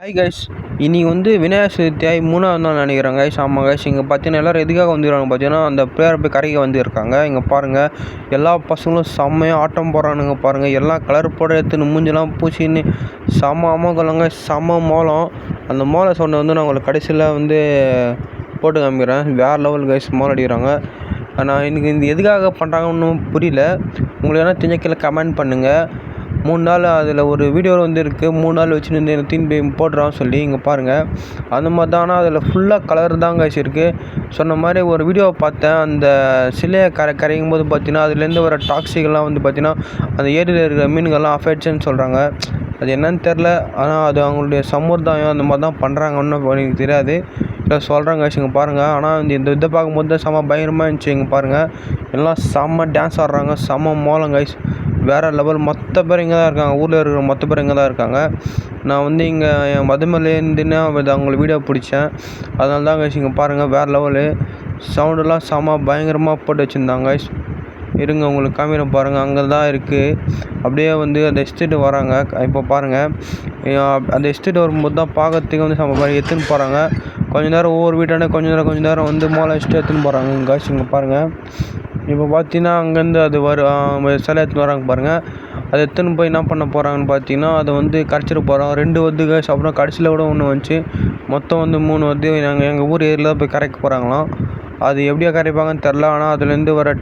Hi guys, இன்னைக்கு வந்து விநாயகர் சதுர்த்தி 3ஆவது நாள் நினைக்கிறேன் கைஸ். ஆமாம் கைஸ், இங்கே பார்த்தீங்கன்னா எல்லோரும் எதுக்காக வந்துடுறாங்க பார்த்தீங்கன்னா அந்த பிள்ளையார் போய் கரைக்கு வந்துருக்காங்க. இங்கே பாருங்கள், எல்லா பசங்களும் செம்மையாக ஆட்டம் போடுறானுங்க பாருங்கள். எல்லாம் கலர் போட எடுத்துன்னு மூஞ்செல்லாம் பூச்சின்னு செம்ம அமங்கலங்க, செம்ம மோளம். அந்த மோள சவுண்டை வந்து நான் உங்களுக்கு கடைசியில் வந்து போட்டு காமிக்கிறேன். வேறு லெவல் கைஸ், மோளம் அடிக்கிறாங்க. நான் எனக்கு இந்த எதுக்காக பண்ணுறாங்கன்னு ஒன்றும் புரியல. உங்களுக்கு என்ன தெரிஞ்ச கீழே கமெண்ட் பண்ணுங்கள். 3 நாள் அதில் ஒரு வீடியோ வந்து இருக்குது, 3 நாள் வச்சுன்னு திரும்பி போடுறான்னு சொல்லி. இங்கே பாருங்கள், அந்த மாதிரி தான். ஆனால் அதில் ஃபுல்லாக கலர் தான் காய்ச்சி இருக்குது. சொன்ன மாதிரி ஒரு வீடியோவை பார்த்தேன். அந்த சிலையை கரைக்கும் போது பார்த்தீங்கன்னா அதுலேருந்து வர டாக்ஸிகெல்லாம் வந்து பார்த்தீங்கன்னா அந்த ஏரியில் இருக்கிற மீன்கள்லாம் அஃபெக்ட்ஸ்ன்னு சொல்கிறாங்க. அது என்னன்னு தெரில, ஆனால் அது அவங்களுடைய சம்பிரதாயம், அந்த மாதிரி தான் பண்ணுறாங்கன்னு எனக்கு தெரியாது. இல்லை சொல்கிறாங்க காய்ச்சி. இங்கே பாருங்கள், ஆனால் இந்த இதை பார்க்கும்போது தான் செம்ம பயங்கரமாக இருந்துச்சு. இங்கே பாருங்கள், எல்லாம் செம்ம டான்ஸ் ஆடுறாங்க, செம்ம மோளம் காய்ச்சி, வேறு லெவல். மொத்த பேர் இங்கே தான் இருக்காங்க, ஊரில் இருக்கிற மொத்த பேர் இங்கே தான் இருக்காங்க. நான் வந்து இங்கே என் மதுமலைந்துன்னு அவங்களுக்கு வீடியோ பிடிச்சேன், அதனால தான் கைஸ். இங்கே பாருங்கள், வேறு லெவலு சவுண்டெல்லாம் செம்ம பயங்கரமாக போட்டு வச்சுருந்தாங்க. இருங்க உங்களுக்கு காமிர பாருங்கள், அங்கே தான் இருக்குது. அப்படியே வந்து அந்த எஸ்டேட்டு வராங்க. இப்போ பாருங்கள், அந்த எஸ்டேட் வரும்போது தான் பார்க்கறதுக்கு வந்து செம்ம மாதிரி எடுத்துன்னு போகிறாங்க. கொஞ்ச நேரம் ஒவ்வொரு வீட்டானே கொஞ்ச நேரம் வந்து மோளம் வச்சுட்டு எடுத்துன்னு போகிறாங்க. கைஸ் இங்கே பாருங்கள், இப்போ பார்த்தீங்கன்னா அங்கேருந்து அது சிலை எடுத்துன்னு வராங்க பாருங்கள். அதை எடுத்துன்னு போய் என்ன பண்ண போகிறாங்கன்னு பார்த்தீங்கன்னா அதை வந்து கரைச்சிட்டு போகிறோம். 2 வருது கைஸ். அப்புறம் கடைசியில் கூட ஒன்று வந்துச்சு, மொத்தம் வந்து 3 வருது. எங்கள் ஊர் ஏரியில் தான் போய் கரைக்க போகிறாங்களாம். அது எப்படியா கரைப்பாங்கன்னு தெரில. ஆனால் அதுலேருந்து வர